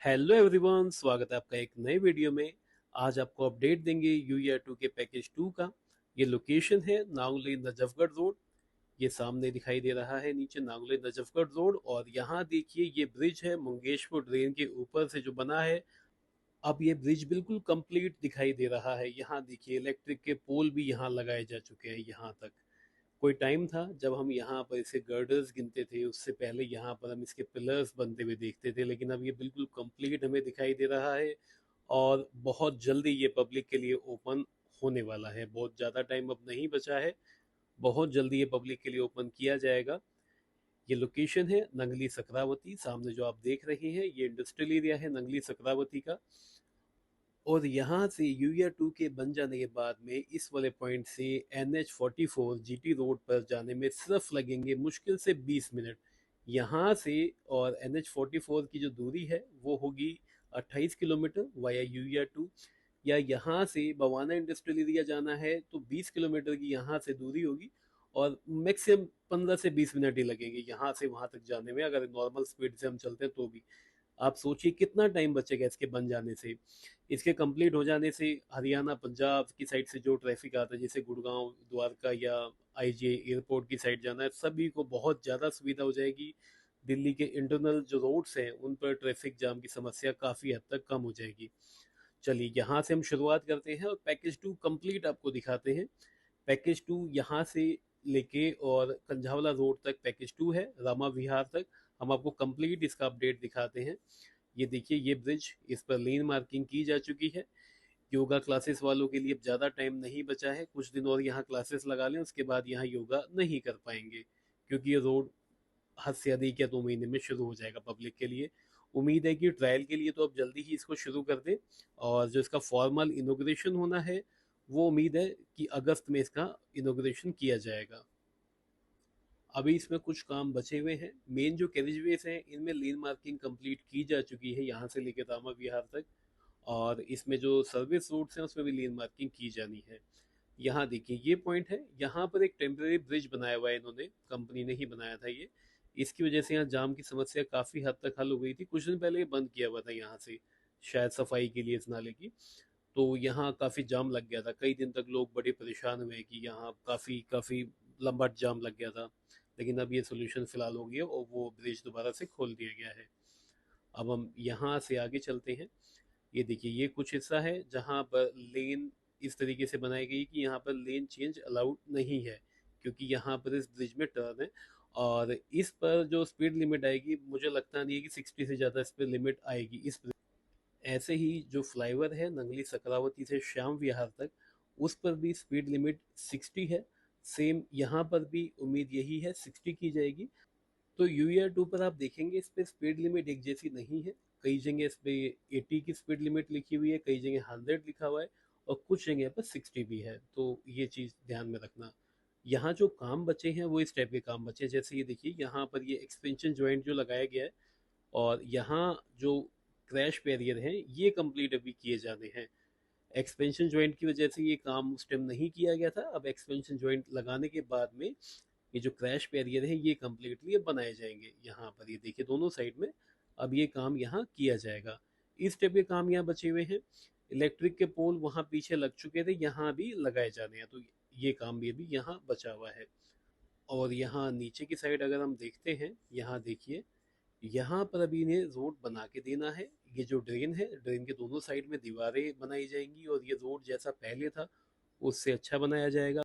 Hello everyone, स्वागत है आपका एक नए वीडियो में। आज आपको अपडेट देंगे यूईआर 2 के पैकेज 2 का। ये लोकेशन है नांगली नजफगढ़ रोड। ये सामने दिखाई दे रहा है नीचे नांगली नजफगढ़ रोड, और यहाँ देखिए ये ब्रिज है मंगेशपुर ड्रेन के ऊपर से जो बना है। अब ये ब्रिज बिल्कुल कंप्लीट दिखाई दे रहा है। यहाँ देखिए इलेक्ट्रिक के पोल भी यहाँ लगाए जा चुके हैं। यहाँ तक कोई टाइम था जब हम यहाँ पर इसे गर्डर्स गिनते थे, उससे पहले यहाँ पर हम इसके पिलर्स बनते हुए देखते थे, लेकिन अब ये बिल्कुल कंप्लीट हमें दिखाई दे रहा है। और बहुत जल्दी ये पब्लिक के लिए ओपन होने वाला है। बहुत ज़्यादा टाइम अब नहीं बचा है। बहुत जल्दी ये पब्लिक के लिए ओपन किया जाएगा। ये लोकेशन है नंगली सकरावती। सामने जो आप देख रहे हैं ये इंडस्ट्रियल एरिया है नंगली सकरावती का। और यहाँ से यूईआर 2 के बन जाने के बाद में इस वाले पॉइंट से NH44 जीटी रोड पर जाने में सिर्फ लगेंगे मुश्किल से 20 मिनट यहाँ से। और NH44 की जो दूरी है वो होगी 28 किलोमीटर वाया यूईआर 2। या यहाँ से बवाना इंडस्ट्रियल एरिया जाना है तो 20 किलोमीटर की यहाँ से दूरी होगी। और मैक्सिमम 15 से 20 मिनट ही लगेंगे यहाँ से वहाँ तक जाने में, अगर नॉर्मल स्पीड से हम चलते हैं तो भी। आप सोचिए कितना टाइम बचेगा इसके बन जाने से। इसके कंप्लीट हो जाने से हरियाणा पंजाब की साइड से जो ट्रैफिक आता है, जैसे गुड़गांव द्वारका या आईजे एयरपोर्ट की साइड जाना है, सभी को बहुत ज़्यादा सुविधा हो जाएगी। दिल्ली के इंटरनल जो रोड्स हैं उन पर ट्रैफिक जाम की समस्या काफ़ी हद तक कम हो जाएगी। चलिए यहाँ से हम शुरुआत करते हैं और पैकेज 2 कंप्लीट आपको दिखाते हैं। पैकेज 2 यहाँ से लेके और कंझावला रोड तक पैकेज 2 है, रामा विहार तक। हम आपको कंप्लीट इसका अपडेट दिखाते हैं। ये देखिए ये ब्रिज, इस पर लेन मार्किंग की जा चुकी है। योगा क्लासेस वालों के लिए अब ज़्यादा टाइम नहीं बचा है। कुछ दिन और यहाँ क्लासेस लगा लें, उसके बाद यहाँ योगा नहीं कर पाएंगे, क्योंकि ये रोड हद से अधिक या 2 महीने में शुरू हो जाएगा पब्लिक के लिए। उम्मीद है कि ट्रायल के लिए तो अब जल्दी ही इसको शुरू कर दें। और जो इसका फॉर्मल इनोग्रेशन होना है, वो उम्मीद है कि अगस्त में इसका इनोग्रेशन किया जाएगा। अभी इसमें कुछ काम बचे हुए हैं। मेन जो कैरिजवेज हैं इनमें लेन मार्किंग कंप्लीट की जा चुकी है यहाँ से लेकर रामा विहार तक। और इसमें जो सर्विस रूट्स हैं उसमें भी लेन मार्किंग की जानी है। यहाँ देखिए ये पॉइंट है, यहाँ पर एक टेम्परेरी ब्रिज बनाया हुआ है, इन्होंने, कंपनी ने ही बनाया था ये। इसकी वजह से यहाँ जाम की समस्या काफ़ी हद तक हल हो गई थी। कुछ दिन पहले ये बंद किया हुआ था यहाँ से, शायद सफाई के लिए इस नाले की। तो यहाँ काफ़ी जाम लग गया था, कई दिन तक लोग बड़े परेशान हुए कि यहाँ काफ़ी काफ़ी लंबा जाम लग गया था। लेकिन अब ये सोल्यूशन फिलहाल हो गया और वो ब्रिज दोबारा से खोल दिया गया है। अब हम यहाँ से आगे चलते हैं। ये देखिए ये कुछ हिस्सा है जहाँ पर लेन इस तरीके से बनाई गई कि यहाँ पर लेन चेंज अलाउड नहीं है, क्योंकि यहाँ पर इस ब्रिज में टर्न है। और इस पर जो स्पीड लिमिट आएगी, मुझे लगता नहीं है कि 60 से ज़्यादा इस पर लिमिट आएगी इस। ऐसे ही जो फ्लाईओवर है नंगली सकरावती से श्याम विहार तक, उस पर भी स्पीड लिमिट 60 है। सेम यहाँ पर भी उम्मीद यही है 60 की जाएगी। तो यूईआर 2 पर आप देखेंगे इस पे स्पीड लिमिट एक जैसी नहीं है। कई जगह इस पे 80 की स्पीड लिमिट लिखी हुई है, कई जगह 100 लिखा हुआ है, और कुछ जगह पर 60 भी है। तो ये चीज़ ध्यान में रखना। यहाँ जो काम बचे हैं वो इस टाइप के काम बचे हैं, जैसे ये देखिए यहाँ पर ये एक्सपेंशन जॉइंट जो लगाया गया है, और यहाँ जो क्रैश बैरियर हैं ये कंप्लीट अभी किए जाने हैं। एक्सपेंशन जॉइंट की वजह से ये काम उस टाइम नहीं किया गया था। अब एक्सपेंशन जॉइंट लगाने के बाद में ये जो क्रैश बैरियर है ये कम्प्लीटली अब बनाए जाएंगे। यहाँ पर ये देखिए दोनों साइड में अब ये काम यहाँ किया जाएगा। इस टाइप के काम यहाँ बचे हुए हैं। इलेक्ट्रिक के पोल वहाँ पीछे लग चुके थे, यहाँ भी लगाए जाने हैं। तो ये काम भी अभी यहाँ बचा हुआ है। और यहाँ नीचे की साइड अगर हम देखते हैं, यहाँ देखिए यहाँ पर अभी इन्हें रोड बना के देना है। ये जो ड्रेन है, ड्रेन के दोनों साइड में दीवारें बनाई जाएंगी, और ये रोड जैसा पहले था उससे अच्छा बनाया जाएगा।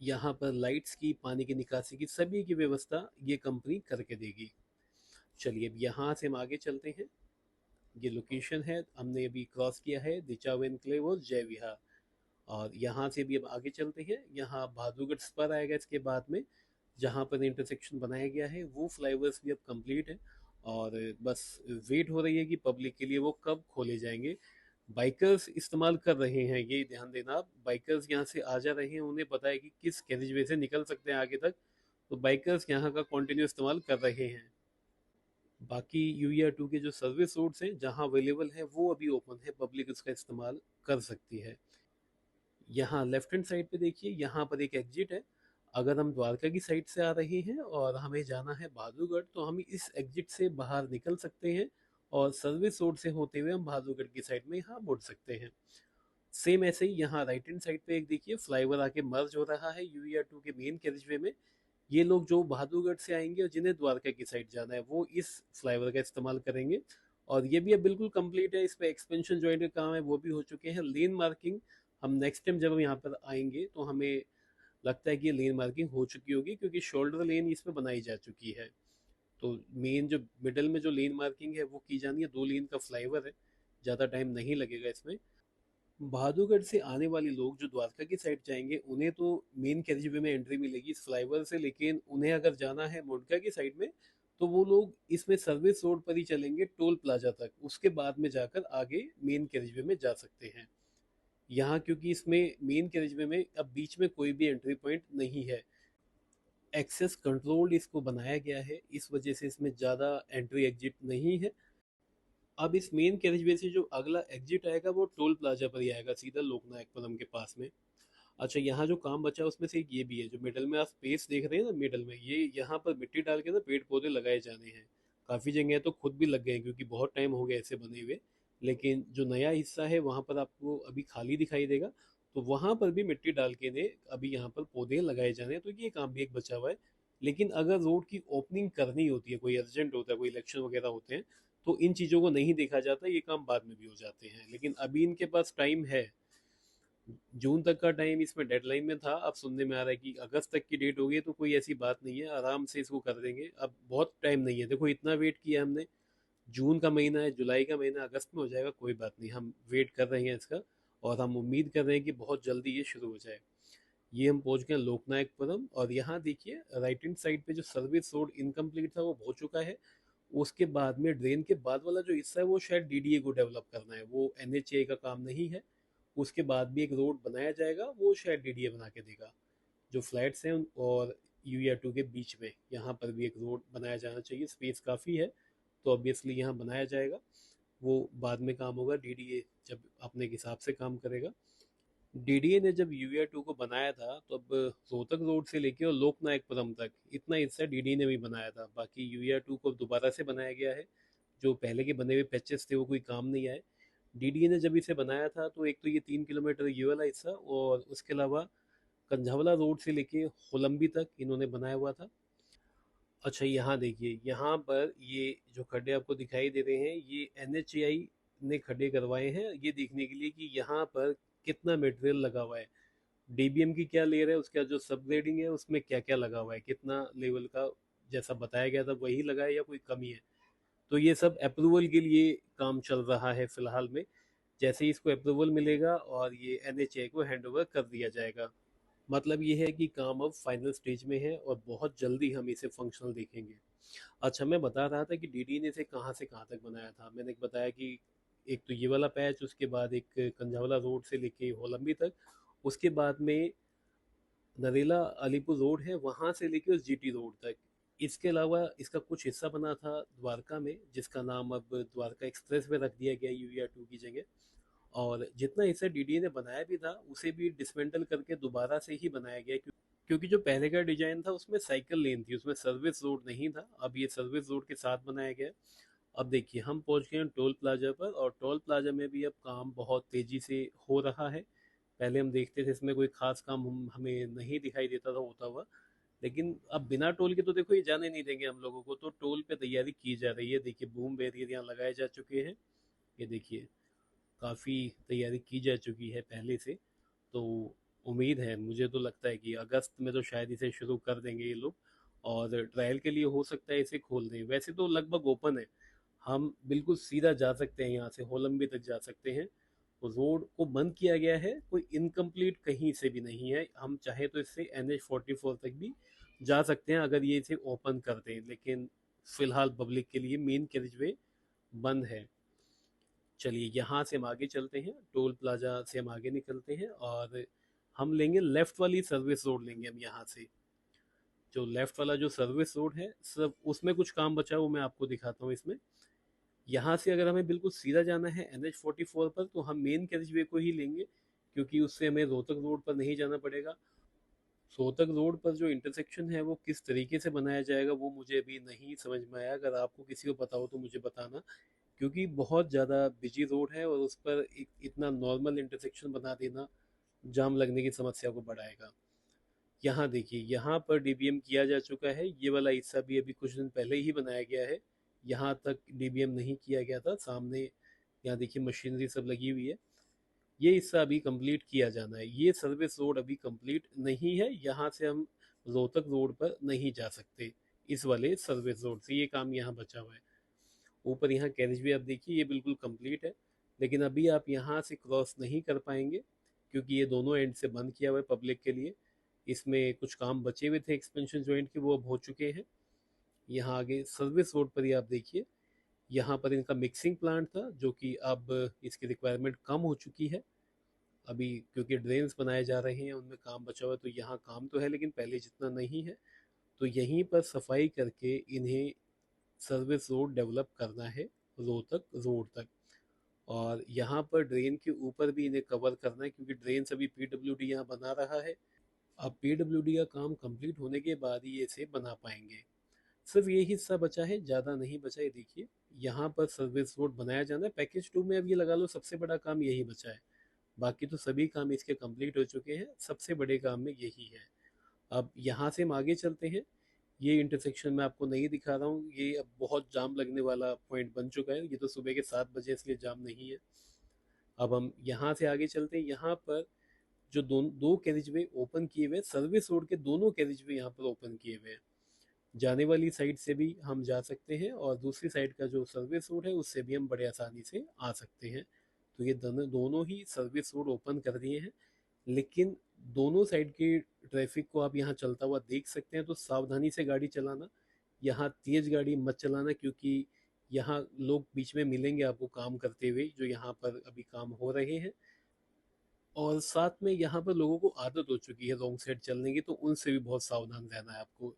यहाँ पर लाइट्स की, पानी की निकासी की, सभी की व्यवस्था ये कंपनी करके देगी। चलिए अब यहाँ से हम आगे चलते हैं। ये लोकेशन है, हमने अभी क्रॉस किया है दिचाव एनक्लेव और जय विहार। और यहाँ से भी अब आगे चलते हैं। यहाँ बहादुरगढ़ स्पर आएगा इसके बाद में, जहाँ पर इंटरसेक्शन बनाया गया है वो फ्लाईओवर्स भी अब कंप्लीट है। और बस वेट हो रही है कि पब्लिक के लिए वो कब खोले जाएंगे। बाइकर्स इस्तेमाल कर रहे हैं, ये ध्यान देना आप। बाइकर्स यहाँ से आ जा रहे हैं, उन्हें पता है कि किस कैरिज वे से निकल सकते हैं आगे तक। तो बाइकर्स यहाँ का कंटिन्यू इस्तेमाल कर रहे हैं। बाकी यूईआर 2 के जो सर्विस रूट्स हैं जहाँ अवेलेबल है वो अभी ओपन है, पब्लिक उसका इस्तेमाल कर सकती है। यहाँ लेफ्ट हैंड साइड पे देखिए, यहाँ पर एक एग्जिट है। अगर हम द्वारका की साइड से आ रहे हैं और हमें जाना है बहादुरगढ़, तो हम इस एग्जिट से बाहर निकल सकते हैं और सर्विस रोड से होते हुए हम बहादुरगढ़ की साइड में यहाँ मुड़ सकते हैं। सेम ऐसे ही यहाँ राइट हैंड साइड पे एक देखिए फ्लाईओवर आके मर्ज हो रहा है UER2 के मेन कैरिजवे में। ये लोग जो बहादुरगढ़ से आएंगे और जिन्हें द्वारका की साइड जाना है वो इस फ्लाईओवर का इस्तेमाल करेंगे। और ये भी अब बिल्कुल कंप्लीट है, इस पे एक्सपेंशन जॉइंट के काम है वो भी हो चुके हैं। लेन मार्किंग हम नेक्स्ट टाइम जब हम यहाँ पर आएंगे तो हमें लगता है कि ये लेन मार्किंग हो चुकी होगी, क्योंकि शोल्डर लेन इसमें बनाई जा चुकी है। तो मेन जो मिडल में जो लेन मार्किंग है वो की जानी है, 2 लेन का फ्लाईओवर है, ज़्यादा टाइम नहीं लगेगा इसमें। बहादुरगढ़ से आने वाले लोग जो द्वारका की साइड जाएंगे उन्हें तो मेन कैरिजवे में एंट्री मिलेगी इस फ्लाईओवर से, लेकिन उन्हें अगर जाना है मुंडका की साइड में तो वो लोग इसमें सर्विस रोड पर ही चलेंगे टोल प्लाजा तक, उसके बाद में जाकर आगे मेन कैरिजवे में जा सकते हैं। यहाँ क्योंकि इसमें मेन कैरिजवे में अब बीच में कोई भी एंट्री पॉइंट नहीं है, एक्सेस कंट्रोल्ड इसको बनाया गया है, इस वजह से इसमें ज़्यादा एंट्री एग्जिट नहीं है। अब इस मेन कैरिजवे से जो अगला एग्जिट आएगा वो टोल प्लाजा पर ही आएगा, सीधा लोकनायकपुरम के पास में। अच्छा, यहाँ जो काम बचा है उसमें से एक ये भी है, जो मिडल में आप स्पेस देख रहे हैं ना मिडल में, ये यहाँ पर मिट्टी डाल के ना पेड़ पौधे लगाए जाने हैं। काफ़ी जगह तो खुद भी लग गए हैं क्योंकि बहुत टाइम हो गया ऐसे बने हुए। लेकिन जो नया हिस्सा है वहाँ पर आपको अभी खाली दिखाई देगा, तो वहाँ पर भी मिट्टी डाल के ने अभी यहाँ पर पौधे लगाए जाने हैं, तो ये काम भी एक बचा हुआ है। लेकिन अगर रोड की ओपनिंग करनी होती है, कोई अर्जेंट होता है, कोई इलेक्शन वगैरह होते हैं, तो इन चीज़ों को नहीं देखा जाता, ये काम बाद में भी हो जाते हैं। लेकिन अभी इनके पास टाइम है, जून तक का टाइम इसमें डेडलाइन में था। अब सुनने में आ रहा है कि अगस्त तक की डेट होगी, तो कोई ऐसी बात नहीं है, आराम से इसको कर देंगे। अब बहुत टाइम नहीं है, देखो इतना वेट किया हमने, जून का महीना है, जुलाई का महीना, अगस्त में हो जाएगा, कोई बात नहीं, हम वेट कर रहे हैं इसका। और हम उम्मीद कर रहे हैं कि बहुत जल्दी ये शुरू हो जाए। ये हम पहुंच गए लोकनायकपुरम, और यहाँ देखिए राइट हैंड साइड पे जो सर्विस रोड इनकम्प्लीट था वो हो चुका है। उसके बाद में ड्रेन के बाद वाला जो हिस्सा है वो शायद DDA को डेवलप करना है, वो NHA का काम नहीं है। उसके बाद भी एक रोड बनाया जाएगा, वो शायद DDA बना के देगा। जो फ्लैट्स हैं और UER2 के बीच में यहाँ पर भी एक रोड बनाया जाना चाहिए, स्पेस काफ़ी है, तो ऑब्वियसली यहाँ बनाया जाएगा। वो बाद में काम होगा, DDA जब अपने हिसाब से काम करेगा। DDA ने जब UER2 को बनाया था तो अब रोहतक रोड से लेके और लोकनायकपुरम तक इतना हिस्सा DDA ने भी बनाया था, बाकी UER2 को दोबारा से बनाया गया है। जो पहले के बने हुए पैचेस थे वो कोई काम नहीं आए। DDA ने जब इसे बनाया था तो एक तो ये 3 किलोमीटर ये वाला हिस्सा, और उसके अलावा कंझावला रोड से लेके होलंबी तक इन्होंने बनाया हुआ था। अच्छा, यहाँ देखिए, यहाँ पर ये जो खड्डे आपको दिखाई दे रहे हैं ये NHAI ने खड्डे करवाए हैं, ये देखने के लिए कि यहाँ पर कितना मटेरियल लगा हुआ है, DBM की क्या लेयर है, उसका जो सब ग्रेडिंग है उसमें क्या क्या लगा हुआ है, कितना लेवल का जैसा बताया गया था वही लगा है या कोई कमी है। तो ये सब अप्रूवल के लिए काम चल रहा है फिलहाल में। जैसे ही इसको अप्रूवल मिलेगा और ये NHAI को हैंड ओवर कर दिया जाएगा। मतलब ये है कि काम अब फाइनल स्टेज में है और बहुत जल्दी हम इसे फंक्शनल देखेंगे। अच्छा, मैं बता रहा था कि DD ने इसे कहाँ से कहाँ तक बनाया था। मैंने बताया कि एक तो ये वाला पैच, उसके बाद एक कंझावला रोड से लेके होलंबी तक, उसके बाद में नरेला अलीपुर रोड है वहाँ से लेके उस GT रोड तक। इसके अलावा इसका कुछ हिस्सा बना था द्वारका में, जिसका नाम अब द्वारका एक्सप्रेस में रख दिया गया UER2 की जगह। और जितना हिस्सा DDA ने बनाया भी था उसे भी डिसमेंटल करके दोबारा से ही बनाया गया, क्योंकि जो पहले का डिजाइन था उसमें साइकिल लेन थी, उसमें सर्विस रोड नहीं था। अब ये सर्विस रोड के साथ बनाया गया है। अब देखिए हम पहुंच गए हैं टोल प्लाजा पर, और टोल प्लाजा में भी अब काम बहुत तेजी से हो रहा है। पहले हम देखते थे इसमें कोई खास काम हमें नहीं दिखाई देता था होता हुआ, लेकिन अब बिना टोल के तो देखो ये जाने नहीं देंगे हम लोगों को, तो टोल पे तैयारी की जा रही है। देखिए बूम बैरियर यहाँ लगाए जा चुके हैं, ये देखिए काफ़ी तैयारी की जा चुकी है पहले से। तो उम्मीद है, मुझे तो लगता है कि अगस्त में तो शायद इसे शुरू कर देंगे ये लोग, और ट्रायल के लिए हो सकता है इसे खोल दें। वैसे तो लगभग ओपन है, हम बिल्कुल सीधा जा सकते हैं, यहाँ से होलंबी तक जा सकते हैं। तो रोड को बंद किया गया है, कोई इनकम्प्लीट कहीं से भी नहीं है। हम चाहे तो इससे NH44 तक भी जा सकते हैं अगर ये इसे ओपन कर दें, लेकिन फिलहाल पब्लिक के लिए मेन कैरिजवे बंद है। चलिए यहाँ से हम आगे चलते हैं, टोल प्लाजा से हम आगे निकलते हैं, और हम लेंगे लेफ्ट वाली सर्विस रोड लेंगे हम यहाँ से। जो लेफ्ट वाला जो सर्विस रोड है सब उसमें कुछ काम बचा है, वो मैं आपको दिखाता हूँ इसमें। यहाँ से अगर हमें बिल्कुल सीधा जाना है NH44 पर तो हम मेन कैरिजवे को ही लेंगे, क्योंकि उससे हमें रोहतक रोड पर नहीं जाना पड़ेगा। रोहतक रोड पर जो इंटरसेक्शन है वो किस तरीके से बनाया जाएगा वो मुझे अभी नहीं समझ में आया, अगर आपको किसी को पता हो तो मुझे बताना। क्योंकि बहुत ज़्यादा बिजी रोड है और उस पर एक इतना नॉर्मल इंटरसेक्शन बना देना जाम लगने की समस्या को बढ़ाएगा। यहाँ देखिए, यहाँ पर डीबीएम किया जा चुका है, ये वाला हिस्सा भी अभी कुछ दिन पहले ही बनाया गया है। यहाँ तक डीबीएम नहीं किया गया था, सामने यहाँ देखिए मशीनरी सब लगी हुई है। ये हिस्सा अभी कंप्लीट किया जाना है। ये सर्विस रोड अभी कंप्लीट नहीं है, यहाँ से हम रोहतक रोड पर नहीं जा सकते इस वाले सर्विस रोड से, ये काम यहाँ बचा हुआ है। ऊपर यहाँ कैरेज भी आप देखिए, ये बिल्कुल कंप्लीट है, लेकिन अभी आप यहाँ से क्रॉस नहीं कर पाएंगे क्योंकि ये दोनों एंड से बंद किया हुआ है पब्लिक के लिए। इसमें कुछ काम बचे हुए थे एक्सपेंशन जॉइंट के, वो अब हो चुके हैं। यहाँ आगे सर्विस रोड पर ही आप देखिए, यहाँ पर इनका मिक्सिंग प्लांट था जो कि अब इसकी रिक्वायरमेंट कम हो चुकी है अभी, क्योंकि ड्रेन्स बनाए जा रहे हैं उनमें काम बचा हुआ है। तो यहाँ काम तो है लेकिन पहले जितना नहीं है, तो यहीं पर सफाई करके इन्हें सर्विस रोड डेवलप करना है रोहतक रोड तक। और यहाँ पर ड्रेन के ऊपर भी इन्हें कवर करना है क्योंकि ड्रेन अभी पीडब्ल्यूडी यहाँ बना रहा है। अब पीडब्ल्यूडी का काम कंप्लीट होने के बाद ही इसे बना पाएंगे। सिर्फ ये हिस्सा बचा है, ज़्यादा नहीं बचा है। देखिए यहाँ पर सर्विस रोड बनाया जाना है पैकेज 2 में। अब ये लगा लो सबसे बड़ा काम यही बचा है, बाकी तो सभी काम इसके कंप्लीट हो चुके हैं, सबसे बड़े काम में यही है। अब यहाँ से हम आगे चलते हैं। ये इंटरसेक्शन मैं आपको नहीं दिखा रहा हूँ, ये अब बहुत जाम लगने वाला पॉइंट बन चुका है। ये तो सुबह के 7 बजे इसलिए जाम नहीं है। अब हम यहाँ से आगे चलते हैं। यहाँ पर जो दो कैरिजवे ओपन किए हुए, सर्विस रोड के दोनों कैरिजवे यहाँ पर ओपन किए हुए हैं। जाने वाली साइड से भी हम जा सकते हैं और दूसरी साइड का जो सर्विस रोड है उससे भी हम बड़े आसानी से आ सकते हैं। तो ये दोनों ही सर्विस रोड ओपन कर दिए हैं, लेकिन दोनों साइड की ट्रैफिक को आप यहाँ चलता हुआ देख सकते हैं। तो सावधानी से गाड़ी चलाना, यहाँ तेज गाड़ी मत चलाना क्योंकि यहाँ लोग बीच में मिलेंगे आपको काम करते हुए, जो यहाँ पर अभी काम हो रहे हैं। और साथ में यहाँ पर लोगों को आदत हो चुकी है रॉन्ग साइड चलने की, तो उनसे भी बहुत सावधान रहना है आपको।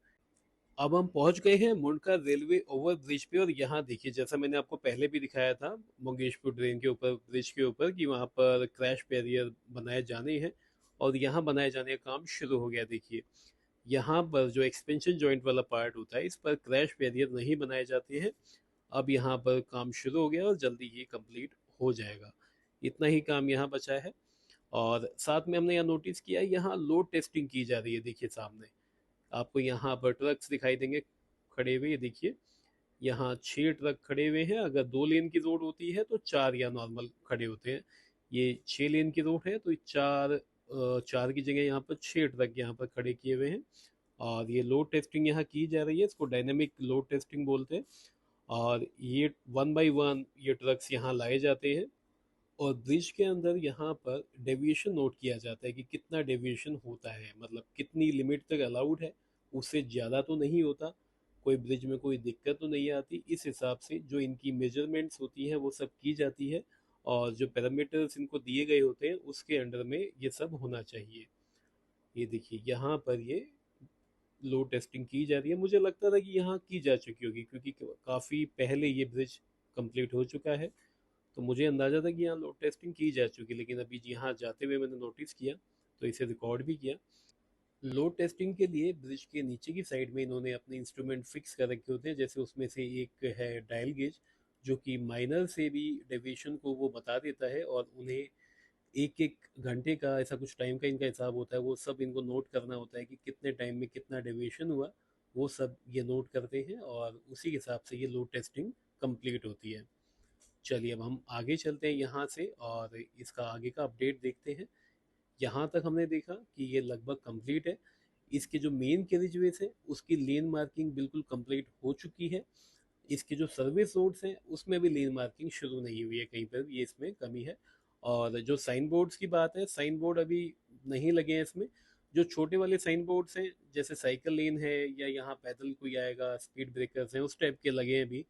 अब हम पहुंच गए हैं मुंडका रेलवे ओवर ब्रिज पे, और यहाँ देखिए जैसा मैंने आपको पहले भी दिखाया था मंगेशपुर ट्रेन के ऊपर, ब्रिज के ऊपर, कि वहाँ पर क्रैश बैरियर बनाए जाने हैं और यहाँ बनाए जाने का काम शुरू हो गया। देखिए यहाँ पर जो एक्सपेंशन जॉइंट वाला पार्ट होता है, इस पर क्रैश बैरियर नहीं बनाए जाते हैं। अब यहाँ पर काम शुरू हो गया और जल्दी ये कंप्लीट हो जाएगा। इतना ही काम यहाँ बचा है। और साथ में हमने यहाँ नोटिस किया है, यहाँ लोड टेस्टिंग की जा रही है। देखिए सामने आपको यहाँ पर ट्रक्स दिखाई देंगे खड़े हुए। ये देखिए यहाँ 6 ट्रक खड़े हुए हैं। अगर 2 लेन की रोड होती है तो 4 या नॉर्मल खड़े होते हैं। ये 6 लेन की रोड है तो चार की जगह यहाँ पर 6 ट्रक यहाँ पर खड़े किए हुए हैं। और ये लोड टेस्टिंग यहाँ की जा रही है, इसको डायनेमिक लोड टेस्टिंग बोलते हैं। और ये 1 बाय 1 ये ट्रक्स यहाँ लाए जाते हैं और ब्रिज के अंदर यहाँ पर डेविएशन नोट किया जाता है कि कितना डेविएशन होता है, मतलब कितनी लिमिट तक अलाउड है, उससे ज़्यादा तो नहीं होता, कोई ब्रिज में कोई दिक्कत तो नहीं आती। इस हिसाब से जो इनकी मेजरमेंट्स होती हैं वो सब की जाती है और जो पैरामीटर्स इनको दिए गए होते हैं उसके अंडर में ये सब होना चाहिए। ये देखिए यहाँ पर ये लोड टेस्टिंग की जा रही है। मुझे लगता था कि यहाँ की जा चुकी होगी क्योंकि काफ़ी पहले ये ब्रिज कंप्लीट हो चुका है, तो मुझे अंदाज़ा था कि यहाँ लोड टेस्टिंग की जा चुकी, लेकिन अभी यहाँ जाते हुए मैंने नोटिस किया तो इसे रिकॉर्ड भी किया। लोड टेस्टिंग के लिए ब्रिज के नीचे की साइड में इन्होंने अपने इंस्ट्रूमेंट फिक्स कर रखे होते हैं। जैसे उसमें से एक है डायल गेज, जो कि माइनर से भी डेविएशन को वो बता देता है और उन्हें एक एक घंटे का ऐसा कुछ टाइम का इनका हिसाब होता है, वो सब इनको नोट करना होता है कि कितने टाइम में कितना डेविएशन हुआ, वो सब ये नोट करते हैं और उसी के हिसाब से ये लोड टेस्टिंग कंप्लीट होती है। चलिए अब हम आगे चलते हैं यहाँ से और इसका आगे का अपडेट देखते हैं। यहाँ तक हमने देखा कि ये लगभग कंप्लीट है। इसके जो मेन कैरिजवेज है उसकी लेन मार्किंग बिल्कुल कंप्लीट हो चुकी है। इसके जो सर्विस रोड्स हैं उसमें भी लेन मार्किंग शुरू नहीं हुई है कहीं पर भी, ये इसमें कमी है। और जो साइन बोर्ड्स की बात है, साइन बोर्ड अभी नहीं लगे हैं इसमें। जो छोटे वाले साइन बोर्ड्स हैं जैसे साइकिल लेन है या यहाँ पैदल कोई आएगा, स्पीड ब्रेकर्स हैं, उस टाइप के लगे हैं अभी।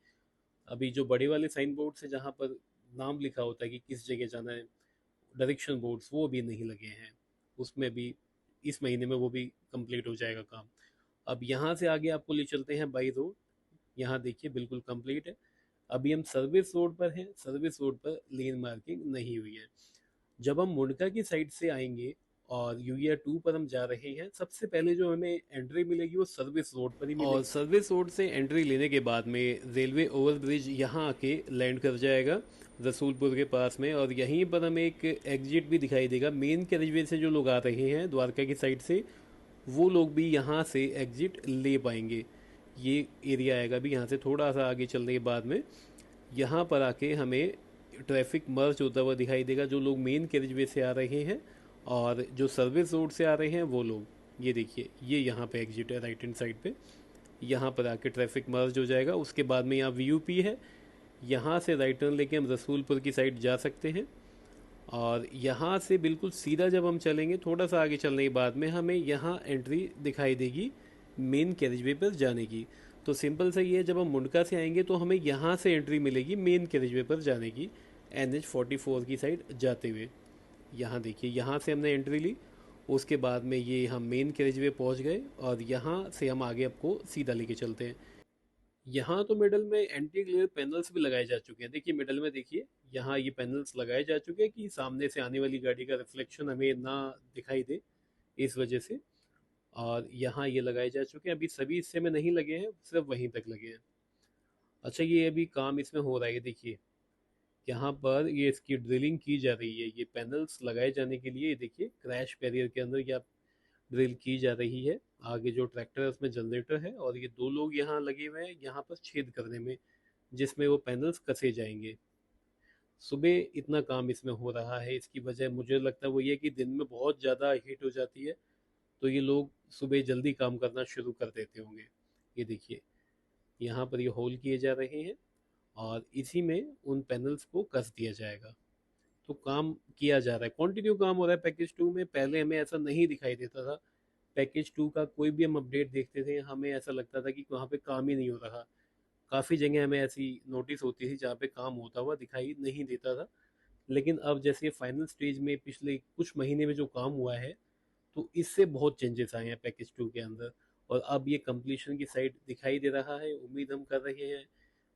अभी जो बड़े वाले साइन बोर्ड्स हैं जहाँ पर नाम लिखा होता है कि किस जगह जाना है, डायरेक्शन बोर्ड्स, वो भी नहीं लगे हैं। उसमें भी इस महीने में वो भी कंप्लीट हो जाएगा काम। अब यहाँ से आगे आपको ले चलते हैं बाई रोड। यहाँ देखिए बिल्कुल कंप्लीट है। अभी हम सर्विस रोड पर हैं, सर्विस रोड पर लेन मार्किंग नहीं हुई है। जब हम मुंडका की साइड से आएंगे और यूईआर 2 पर हम जा रहे हैं। सबसे पहले जो हमें एंट्री मिलेगी वो सर्विस रोड पर ही मिलेगी, और सर्विस रोड से एंट्री लेने के बाद में रेलवे ओवरब्रिज यहाँ आके लैंड कर जाएगा रसूलपुर के पास में, और यहीं पर हमें एक एग्जिट भी दिखाई देगा। मेन कैरिजवे से जो लोग आ रहे हैं द्वारका की साइड से, वो लोग भी यहाँ से एग्जिट ले पाएंगे। ये एरिया आएगा भी यहाँ से थोड़ा सा आगे चलने के बाद में, यहाँ पर आके हमें ट्रैफिक मर्ज होता हुआ दिखाई देगा। जो लोग मेन कैरिजवे से आ रहे हैं और जो सर्विस रोड से आ रहे हैं वो लोग, ये देखिए ये यहाँ पे एग्जिट है राइट हैंड साइड पे, यहाँ पर आके ट्रैफिक मर्ज हो जाएगा। उसके बाद में यहाँ वीयूपी है, यहाँ से राइट टर्न लेके हम रसूलपुर की साइड जा सकते हैं। और यहाँ से बिल्कुल सीधा जब हम चलेंगे थोड़ा सा आगे चलने के बाद में हमें यहाँ एंट्री दिखाई देगी मेन कैरिजवे पर जाने की। तो सिंपल सा ये है, जब हम मुंडका से आएंगे तो हमें यहाँ से एंट्री मिलेगी मेन कैरिजवे पर जाने की, NH44 की साइड जाते हुए। यहाँ देखिए यहाँ से हमने एंट्री ली, उसके बाद में ये हम मेन कैरिजवे पहुँच गए, और यहाँ से हम आगे आपको सीधा लेके चलते हैं। यहाँ तो मिडल में एंटी ग्लेयर पैनल्स भी लगाए जा चुके हैं। देखिए मिडल में देखिए यहाँ ये पैनल्स लगाए जा चुके हैं कि सामने से आने वाली गाड़ी का रिफ्लेक्शन हमें ना दिखाई दे, इस वजह से। और यहाँ ये लगाए जा चुके हैं, अभी सभी हिस्से में नहीं लगे हैं, सिर्फ वहीं तक लगे हैं। अच्छा ये अभी काम इसमें हो रहा है, देखिए यहाँ पर ये इसकी ड्रिलिंग की जा रही है। ये पैनल्स लगाए जाने के लिए देखिए क्रैश बैरियर के अंदर क्या ड्रिल की जा रही है। आगे जो ट्रैक्टर है उसमें जनरेटर है, और ये दो लोग यहाँ लगे हुए हैं यहाँ पर छेद करने में, जिसमें वो पैनल्स कसे जाएंगे। सुबह इतना काम इसमें हो रहा है, इसकी वजह मुझे लगता है वो ये कि दिन में बहुत ज़्यादा हीट हो जाती है, तो ये लोग सुबह जल्दी काम करना शुरू कर देते होंगे। ये देखिए यहाँ पर ये होल किए जा रहे हैं, और इसी में उन पैनल्स को कस दिया जाएगा। तो काम किया जा रहा है, कंटिन्यू काम हो रहा है पैकेज 2 में। पहले हमें ऐसा नहीं दिखाई देता था, पैकेज 2 का कोई भी हम अपडेट देखते थे हमें ऐसा लगता था कि वहाँ पे काम ही नहीं हो रहा। काफ़ी जगह हमें ऐसी नोटिस होती थी जहाँ पे काम होता हुआ दिखाई नहीं देता था। लेकिन अब जैसे फाइनल स्टेज में पिछले कुछ महीने में जो काम हुआ है, तो इससे बहुत चेंजेस आए हैं पैकेज 2 के अंदर, और अब ये कंप्लीशन की साइड दिखाई दे रहा है। उम्मीद हम कर रहे हैं,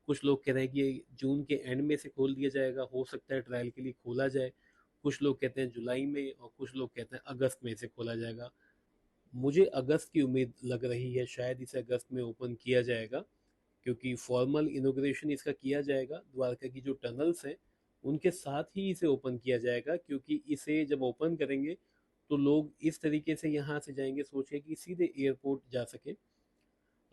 कुछ लोग कह रहे हैं कि जून के एंड में से खोल दिया जाएगा, हो सकता है ट्रायल के लिए खोला जाए। कुछ लोग कहते हैं जुलाई में, और कुछ लोग कहते हैं अगस्त में से खोला जाएगा। मुझे अगस्त की उम्मीद लग रही है, शायद इसे अगस्त में ओपन किया जाएगा, क्योंकि फॉर्मल इनोग्रेशन इसका किया जाएगा। द्वारका की जो टनल्स हैं उनके साथ ही इसे ओपन किया जाएगा, क्योंकि इसे जब ओपन करेंगे तो लोग इस तरीके से यहाँ से जाएंगे सोच के कि सीधे एयरपोर्ट जा सके।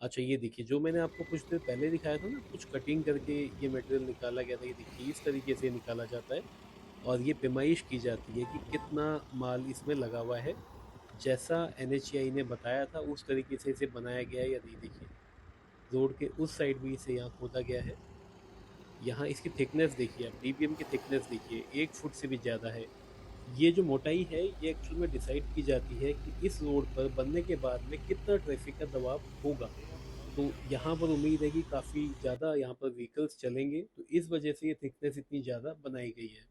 अच्छा ये देखिए जो मैंने आपको कुछ देर पहले दिखाया था ना, कुछ कटिंग करके ये मटेरियल निकाला गया था, ये देखिए इस तरीके से निकाला जाता है, और ये पेमाइश की जाती है कि कितना माल इसमें लगा हुआ है। जैसा NHAI ने बताया था उस तरीके से इसे बनाया गया है या नहीं। देखिए रोड के उस साइड भी इसे यहाँ खोदा गया है। यहाँ इसकी थिकनेस देखिए आप, DBM की थिकनेस देखिए 1 फुट से भी ज़्यादा है। ये जो मोटाई है ये एक्चुअल में डिसाइड की जाती है कि इस रोड पर बनने के बाद में कितना ट्रैफिक का दबाव होगा। तो यहाँ पर उम्मीद है कि काफ़ी ज़्यादा यहाँ पर व्हीकल्स चलेंगे, तो इस वजह से ये थिकनेस इतनी ज़्यादा बनाई गई है।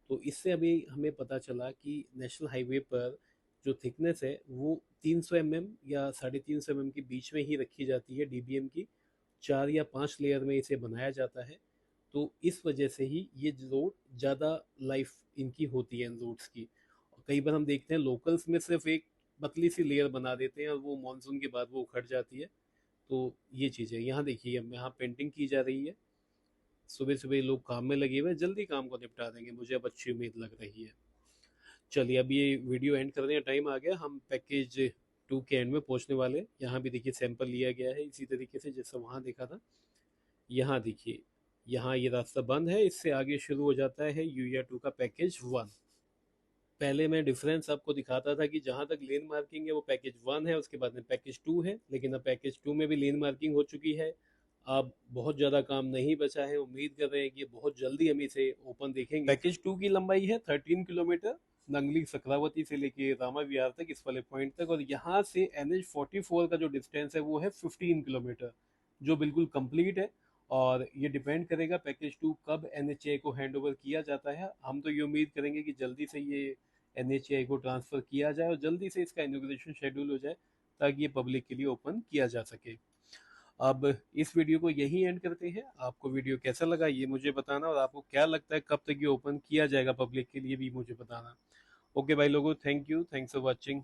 तो इससे अभी हमें पता चला कि नेशनल हाईवे पर जो थिकनेस है वो 300 mm या 350 mm के बीच में ही रखी जाती है DBM की। 4 या 5 लेयर में इसे बनाया जाता है, तो इस वजह से ही ये रोड ज़्यादा लाइफ इनकी होती है इन रोड्स की। और कई बार हम देखते हैं लोकल्स में सिर्फ एक पतली सी लेयर बना देते हैं और वो मानसून के बाद वो उखड़ जाती है। तो ये चीज़ है। यहाँ देखिए अब यहाँ पेंटिंग की जा रही है, सुबह सुबह लोग काम में लगे हुए हैं, जल्दी काम को निपटा देंगे, मुझे अब अच्छी उम्मीद लग रही है। चलिए अब ये वीडियो एंड करने का टाइम आ गया, हम पैकेज 2 के एंड में पहुंचने वाले हैं। यहाँ भी देखिए सैंपल लिया गया है इसी तरीके से जैसा वहाँ देखा था। यहाँ देखिए यहाँ ये रास्ता बंद है, इससे आगे शुरू हो जाता है यूया 2 का पैकेज 1। पहले मैं डिफरेंस आपको दिखाता था कि जहाँ तक लेन मार्किंग है वो पैकेज 1 है, उसके बाद में पैकेज 2 है, लेकिन अब पैकेज 2 में भी लेन मार्किंग हो चुकी है। अब बहुत ज़्यादा काम नहीं बचा है, उम्मीद कर रहे हैं कि बहुत जल्दी हम इसे ओपन देखेंगे। पैकेज 2 की लंबाई है 13 किलोमीटर, नंगली सक्रावती से लेके रामा विहार तक इस वाले पॉइंट तक, और यहाँ से NH44 का जो डिस्टेंस है वो है 15 किलोमीटर, जो बिल्कुल कंप्लीट है। और ये डिपेंड करेगा पैकेज 2 कब NHAI को हैंड ओवर किया जाता है। हम तो ये उम्मीद करेंगे कि जल्दी से ये NHAI को ट्रांसफ़र किया जाए और जल्दी से इसका इनॉग्रेशन शेड्यूल हो जाए, ताकि ये पब्लिक के लिए ओपन किया जा सके। अब इस वीडियो को यहीं एंड करते हैं। आपको वीडियो कैसा लगा ये मुझे बताना, और आपको क्या लगता है कब तक ये ओपन किया जाएगा पब्लिक के लिए भी मुझे बताना। ओके भाई लोगों, thank you, thanks for watching.